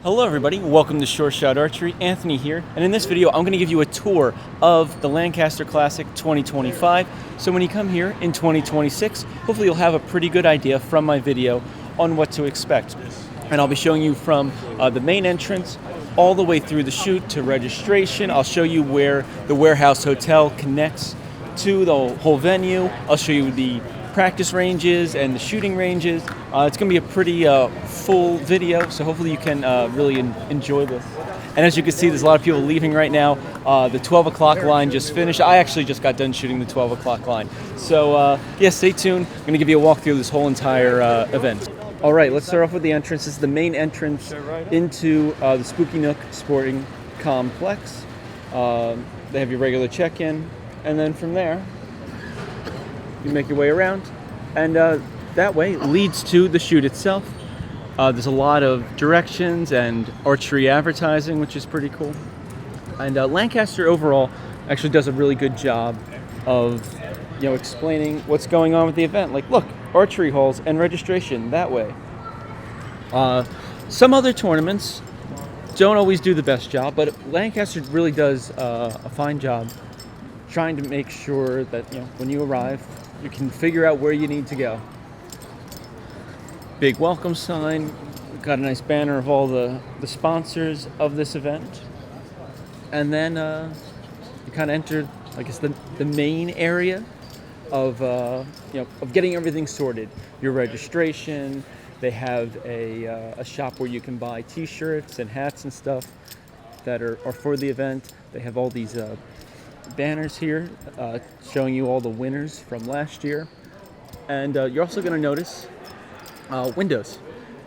Hello everybody, welcome to Short Shot Archery. Anthony here, and in this video I'm going to give you a tour of the Lancaster Classic 2025. So when you come here in 2026, hopefully you'll have a pretty good idea from my video on what to expect. And I'll be showing you from the main entrance all the way through the chute to registration. I'll show you where the warehouse hotel connects to the whole venue. I'll show you the practice ranges and the shooting ranges. It's going to be a pretty full video, so hopefully you can really enjoy this. And as you can see, there's a lot of people leaving right now. The 12 o'clock line just finished. I actually just got done shooting the 12 o'clock line. So yeah, stay tuned. I'm going to give you a walkthrough of this whole entire event. All right, let's start off with the entrance. This is the main entrance into the Spooky Nook Sporting Complex. They have your regular check-in, and then from there, you make your way around, and that way leads to the chute itself. There's a lot of directions and archery advertising, which is pretty cool. And Lancaster overall actually does a really good job of, explaining what's going on with the event. Like, look, archery halls and registration that way. Some other tournaments don't always do the best job, but Lancaster really does a fine job trying to make sure that when you arrive, you can figure out where you need to go. Big welcome sign. We've got a nice banner of all the sponsors of this event. And then you kind of enter, I guess, the main area of of getting everything sorted. Your registration. They have a shop where you can buy T-shirts and hats and stuff that are for the event. They have all these banners here showing you all the winners from last year, and you're also going to notice windows,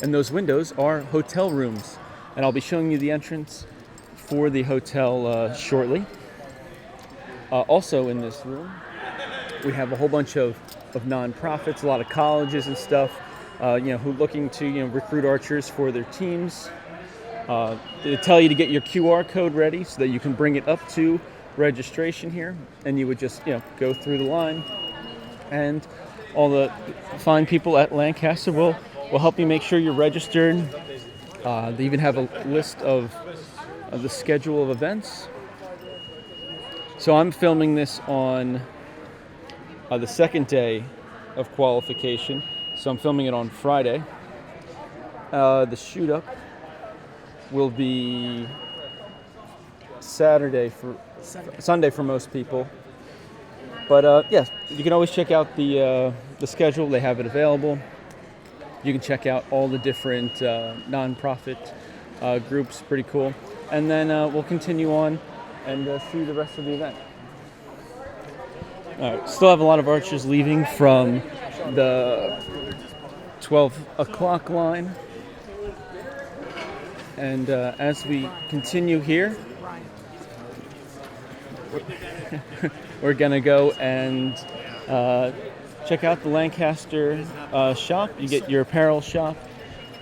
and those windows are hotel rooms, and I'll be showing you the entrance for the hotel shortly. Also in this room we have a whole bunch of non-profits, a lot of colleges and stuff who looking to recruit archers for their teams. They tell you to get your QR code ready so that you can bring it up to registration here, and you would just go through the line, and all the fine people at Lancaster will help you make sure you're registered. They even have a list of the schedule of events. So I'm filming this on the second day of qualification, so I'm filming it on Friday. The shoot up will be Sunday for most people, but yes, you can always check out the schedule. They have it available. You can check out all the different non-profit groups. Pretty cool. And then we'll continue on and see the rest of the event. All right, still have a lot of archers leaving from the 12 o'clock line, and as we continue here, we're gonna go and check out the Lancaster shop. You get your apparel shop.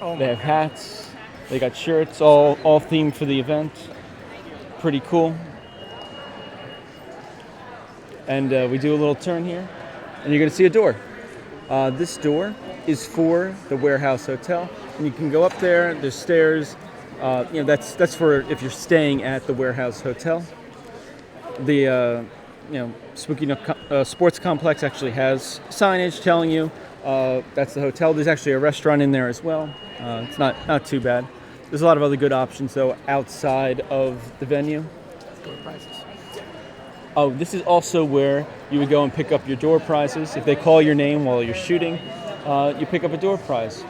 They have hats. They got shirts, all themed for the event. Pretty cool. And we do a little turn here, and you're gonna see a door. This door is for the warehouse hotel, and you can go up there. There's stairs. That's for if you're staying at the warehouse hotel. The Spooky Nook Sports Complex actually has signage telling you that's the hotel. There's actually a restaurant in there as well. It's not too bad. There's a lot of other good options though outside of the venue. Oh, this is also where you would go and pick up your door prizes. If they call your name while you're shooting, you pick up a door prize,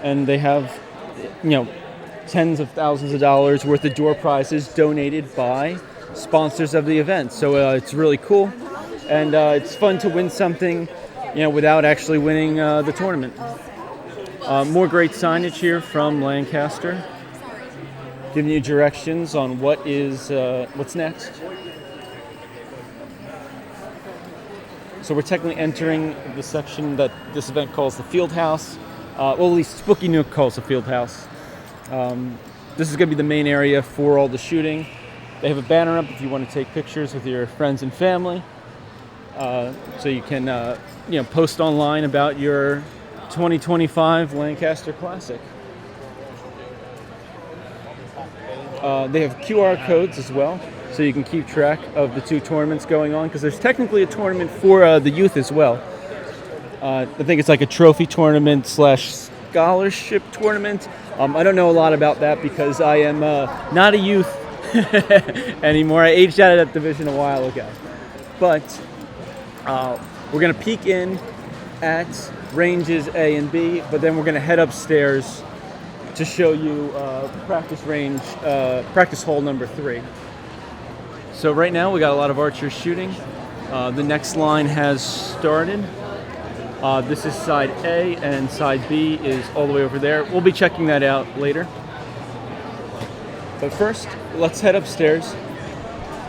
and they have tens of thousands of dollars worth of door prizes donated by sponsors of the event. So it's really cool, and it's fun to win something without actually winning the tournament. More great signage here from Lancaster, giving you directions on what's next. So we're technically entering the section that this event calls the Field House. Well, at least Spooky Nook calls the Field House. This is going to be the main area for all the shooting. They have a banner up if you want to take pictures with your friends and family. So you can post online about your 2025 Lancaster Classic. They have QR codes as well, so you can keep track of the 2 tournaments going on, because there's technically a tournament for the youth as well. I think it's like a trophy tournament / scholarship tournament. I don't know a lot about that because I am not a youth anymore. I aged out of that division a while ago. But we're going to peek in at ranges A and B, but then we're going to head upstairs to show you practice hole number 3. So right now we got a lot of archers shooting. The next line has started. This is side A, and side B is all the way over there. We'll be checking that out later. But first, let's head upstairs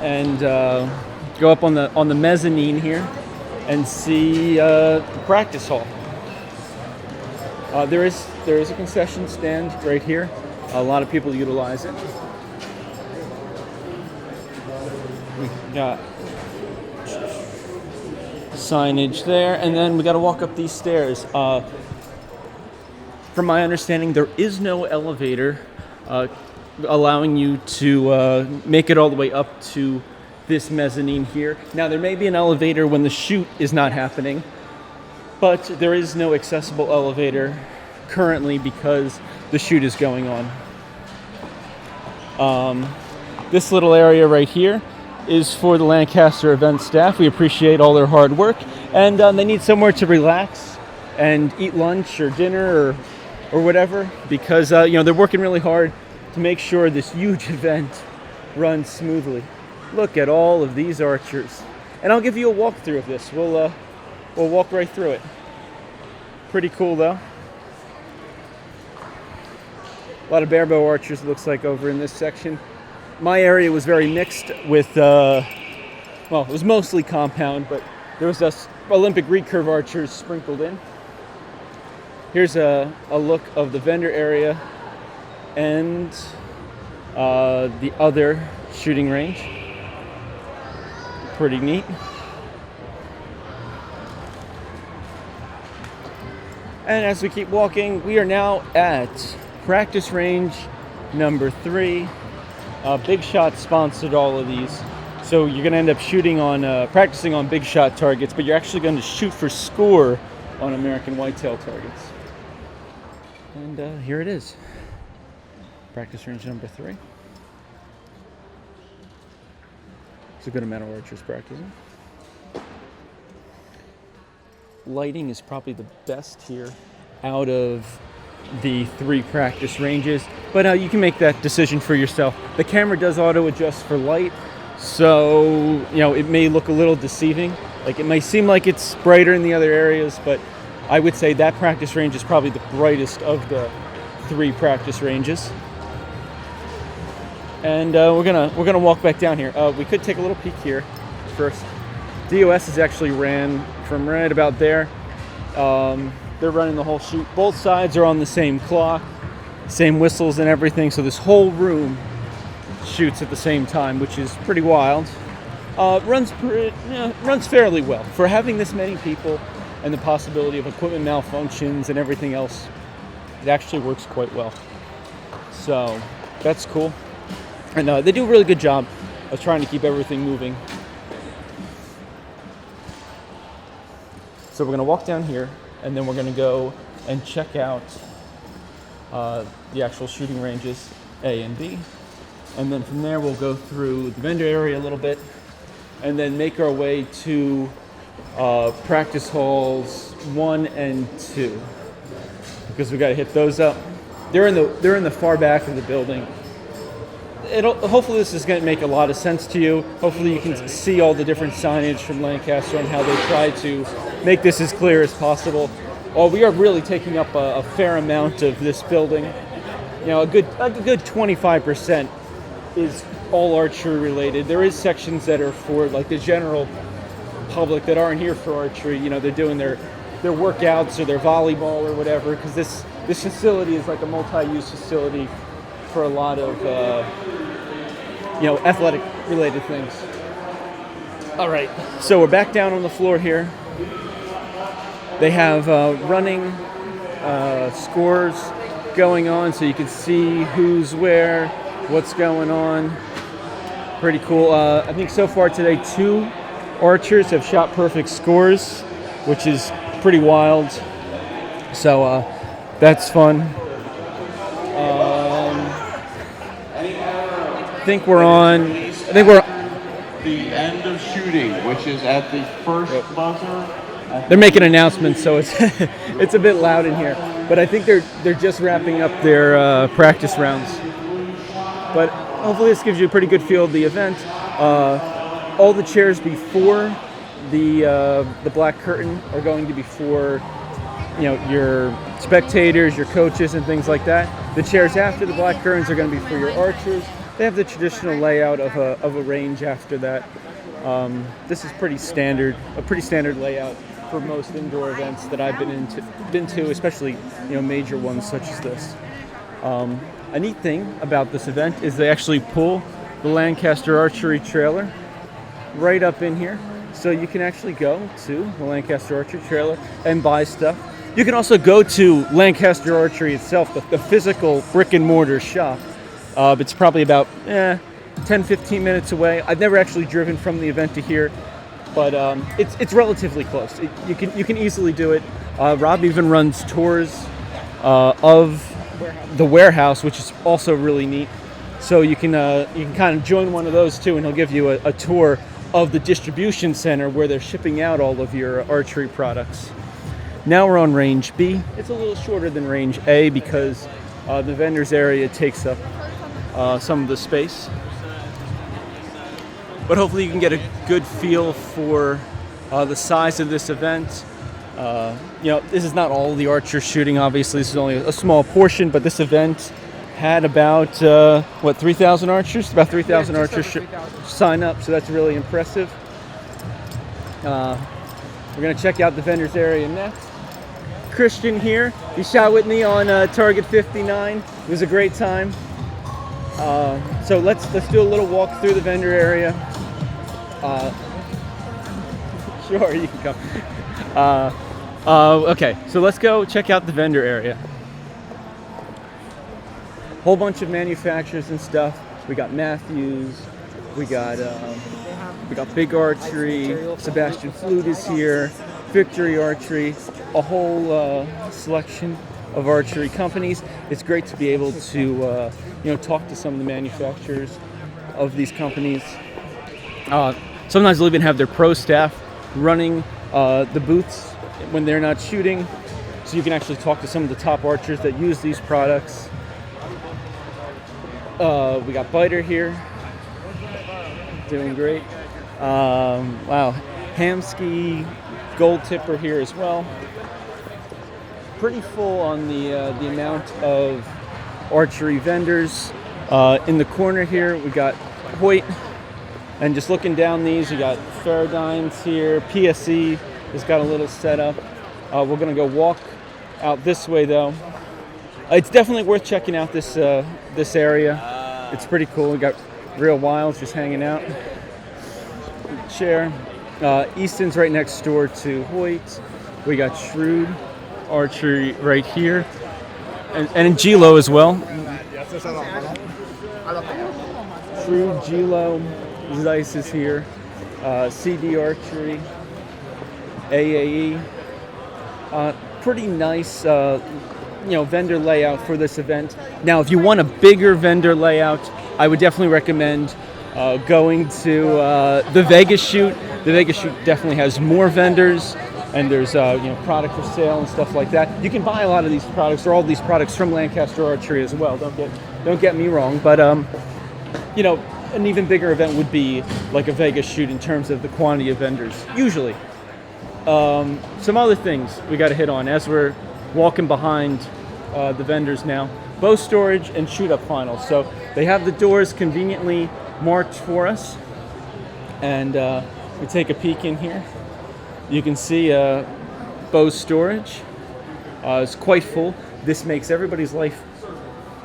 and go up on the mezzanine here and see the practice hall. There is a concession stand right here. A lot of people utilize it. We got signage there, and then we got to walk up these stairs. From my understanding, there is no elevator allowing you to make it all the way up to this mezzanine here. Now, there may be an elevator when the shoot is not happening, but there is no accessible elevator currently because the shoot is going on. This little area right here is for the Lancaster event staff. We appreciate all their hard work, and they need somewhere to relax and eat lunch or dinner or whatever, because they're working really hard to make sure this huge event runs smoothly. Look at all of these archers, and I'll give you a walkthrough of this. We'll walk right through it. Pretty cool though. A lot of barebow archers, it looks like, over in this section. My area was very mixed with, it was mostly compound, but there was us Olympic recurve archers sprinkled in. Here's a look of the vendor area and the other shooting range. Pretty neat. And as we keep walking, we are now at practice range number 3. Big Shot sponsored all of these, so you're going to end up shooting on, practicing on Big Shot targets, but you're actually going to shoot for score on American whitetail targets. And here it is, practice range number 3. It's a good amount of archers practicing. Lighting is probably the best here out of the 3 practice ranges, but you can make that decision for yourself. The camera does auto adjust for light, so it may look a little deceiving. Like, it may seem like it's brighter in the other areas, but I would say that practice range is probably the brightest of the 3 practice ranges. And we're gonna walk back down here. We could take a little peek here first. DOS is actually ran from right about there. They're running the whole shoot. Both sides are on the same clock, same whistles and everything, so this whole room shoots at the same time, which is pretty wild. Runs fairly well. For having this many people and the possibility of equipment malfunctions and everything else, it actually works quite well. So that's cool. And they do a really good job of trying to keep everything moving. So we're going to walk down here, and then we're going to go and check out the actual shooting ranges, A and B. And then from there, we'll go through the vendor area a little bit, and then make our way to practice halls 1 and 2, because we got to hit those up. They're in the far back of the building. Hopefully this is going to make a lot of sense to you. Hopefully you can see all the different signage from Lancaster and how they try to make this as clear as possible. We are really taking up a fair amount of this building. A good 25% is all archery related. There is sections that are for like the general public that aren't here for archery. They're doing their workouts or their volleyball or whatever, because this facility is like a multi-use facility for a lot of athletic related things. All right, so we're back down on the floor here. They have running scores going on, so you can see who's where, what's going on. Pretty cool. I think so far today 2 archers have shot perfect scores, which is pretty wild. So that's fun. I think we're the end of shooting, which is at the first buzzer. They're making announcements, so it's it's a bit loud in here. But I think they're just wrapping up their practice rounds. But hopefully this gives you a pretty good feel of the event. All the chairs before the black curtain are going to be for your spectators, your coaches, and things like that. The chairs after the black curtains are going to be for your archers. They have the traditional layout of a range after that. This is a pretty standard layout for most indoor events that I've been to, especially major ones such as this. A neat thing about this event is they actually pull the Lancaster Archery trailer right up in here, so you can actually go to the Lancaster Archery trailer and buy stuff. You can also go to Lancaster Archery itself, the physical brick and mortar shop. It's probably about 10-15 minutes away. I've never actually driven from the event to here, but it's relatively close. You can easily do it. Rob even runs tours of the warehouse, which is also really neat. So you can kind of join one of those too, and he'll give you a tour of the distribution center where they're shipping out all of your archery products. Now we're on range B. It's a little shorter than range A because the vendors area takes up some of the space. But hopefully you can get a good feel for the size of this event. This is not all the archer shooting, obviously. This is only a small portion, but this event had about 3,000 archers? About 3,000 archers sign up, so that's really impressive. We're going to check out the vendors area next. Christian here, he shot with me on target 59. It was a great time. So let's do a little walk through the vendor area. Sure, you can come. Okay, so let's go check out the vendor area. Whole bunch of manufacturers and stuff. We got Matthews. We got Big Archery. Sebastian Flute is here. Victory Archery. A whole selection of archery companies. It's great to be able to talk to some of the manufacturers of these companies. Sometimes they'll even have their pro staff running the booths when they're not shooting, so you can actually talk to some of the top archers that use these products. We got Biter here, doing great. Wow, Hamsky, Gold Tipper here as well. Pretty full on the amount of archery vendors. In the corner here, we got Hoyt, and just looking down these, we got Ferrodynes here. PSE has got a little setup. We're gonna go walk out this way though. It's definitely worth checking out this area. It's pretty cool. We got Real Wilds just hanging out. Chair. Easton's right next door to Hoyt. We got Shrewd Archery right here, and Gilo as well. Shrewd, Gilo, Zeiss is here. CD Archery, AAE. Pretty nice, vendor layout for this event. Now, if you want a bigger vendor layout, I would definitely recommend going to the Vegas shoot. The Vegas shoot definitely has more vendors, and there's product for sale and stuff like that. You can buy a lot of these products, or all these products, from Lancaster Archery as well. Don't get me wrong, but an even bigger event would be like a Vegas shoot in terms of the quantity of vendors, usually. Some other things we got to hit on as we're walking behind the vendors now. Bow storage and shoot up finals. So they have the doors conveniently marked for us, and we take a peek in here. You can see bow storage. It's quite full. This makes everybody's life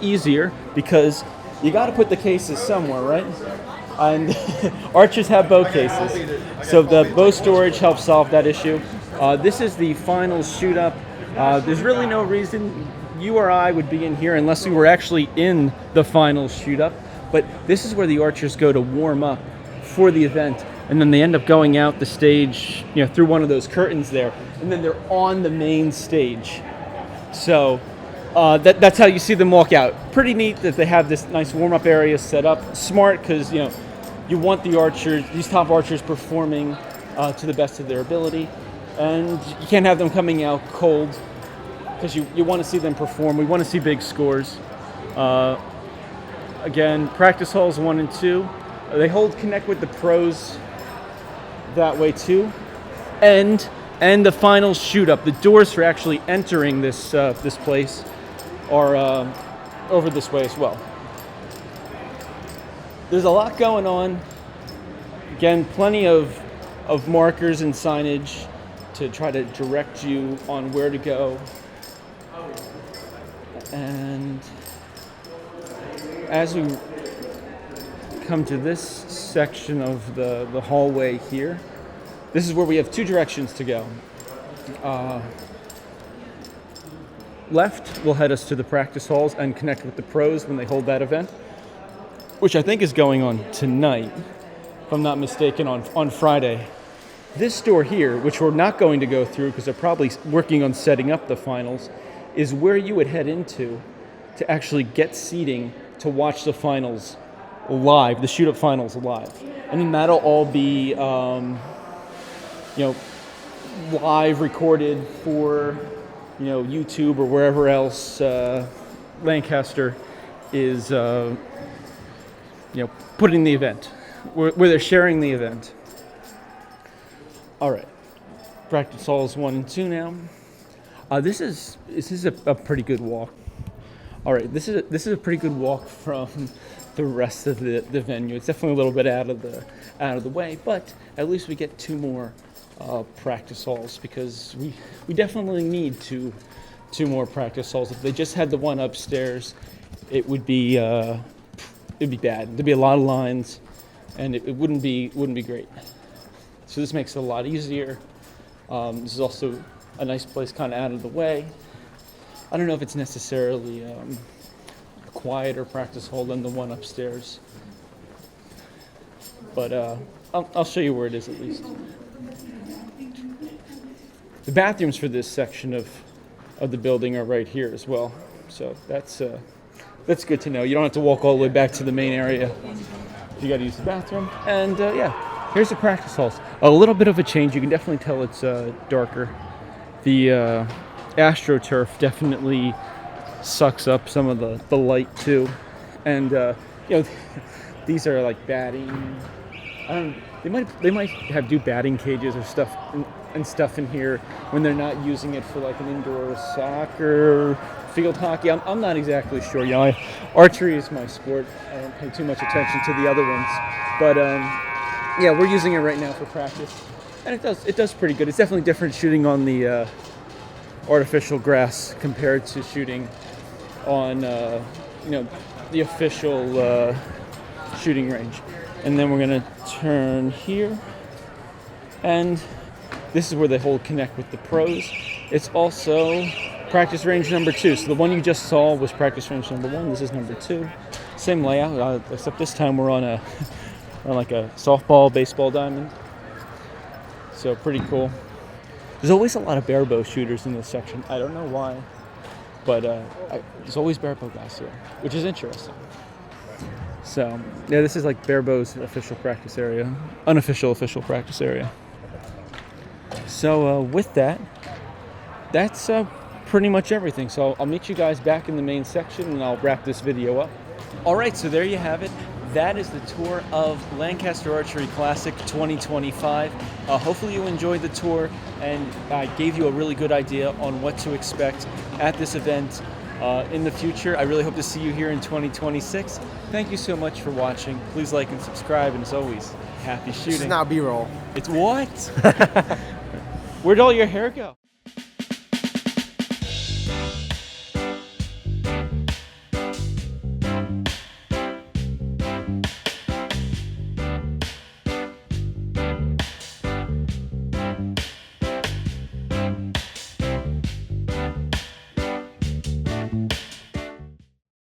easier because you got to put the cases somewhere, right? And archers have bow cases, so the bow storage helps solve that issue. This is the final shoot up. There's really no reason you or I would be in here unless we were actually in the final shoot-up. But this is where the archers go to warm up for the event, and then they end up going out the stage, through one of those curtains there, and then they're on the main stage. So that's how you see them walk out. Pretty neat that they have this nice warm-up area set up. Smart, because you want the archers, these top archers, performing to the best of their ability, and you can't have them coming out cold, because you want to see them perform. We want to see big scores. Again, practice halls 1 and 2. They connect with the pros that way too, and the final shoot up. The doors for actually entering this place are over this way as well. There's a lot going on. Again, plenty of markers and signage to try to direct you on where to go. And as we come to this section of the hallway here, this is where we have 2 directions to go. Left will head us to the practice halls and connect with the pros when they hold that event, which I think is going on tonight, if I'm not mistaken, on Friday. This door here, which we're not going to go through because they're probably working on setting up the finals, is where you would head into to actually get seating to watch the finals live, the shoot-up finals live. And then that'll all be, live recorded for, YouTube or wherever else Lancaster is, putting the event, where they're sharing the event. All right, practice halls 1 and 2 now. This is a pretty good walk. All right, this is a pretty good walk from the rest of the venue. It's definitely a little bit out of the way, but at least we get 2 more practice halls, because we definitely need 2 more practice halls. If they just had the one upstairs, it'd be bad. There'd be a lot of lines, and it wouldn't be great. So this makes it a lot easier. This is also a nice place, kind of out of the way. I don't know if it's necessarily a quieter practice hall than the one upstairs, but I'll show you where it is at least. The bathrooms for this section of the building are right here as well, so that's good to know. You don't have to walk all the way back to the main area. You got to use the bathroom, and here's the practice halls. A little bit of a change. You can definitely tell it's darker. The AstroTurf definitely sucks up some of the light too, and these are like batting. They might do batting cages or stuff and stuff in here when they're not using it for like an indoor soccer, field hockey. I'm not exactly sure. Archery is my sport. I don't pay too much attention to the other ones, but we're using it right now for practice, and it does pretty good. It's definitely different shooting on the artificial grass compared to shooting on the official shooting range. And then we're gonna turn here, and this is where they connect with the pros. It's also practice range number 2. So the one you just saw was practice range number 1. This is number 2. Same layout, except this time we're on like a softball, baseball diamond. So pretty cool. There's always a lot of barebow shooters in this section. I don't know why, but there's always barebow guys here, which is interesting. So this is like barebow's official practice area, unofficial official practice area. So with that's pretty much everything. So I'll meet you guys back in the main section, and I'll wrap this video up. All right, so there you have it. That is the tour of Lancaster Archery Classic 2025. Hopefully you enjoyed the tour, and I gave you a really good idea on what to expect at this event in the future. I really hope to see you here in 2026. Thank you so much for watching. Please like and subscribe, and as always, happy shooting. This is not B-roll. It's what? Where'd all your hair go?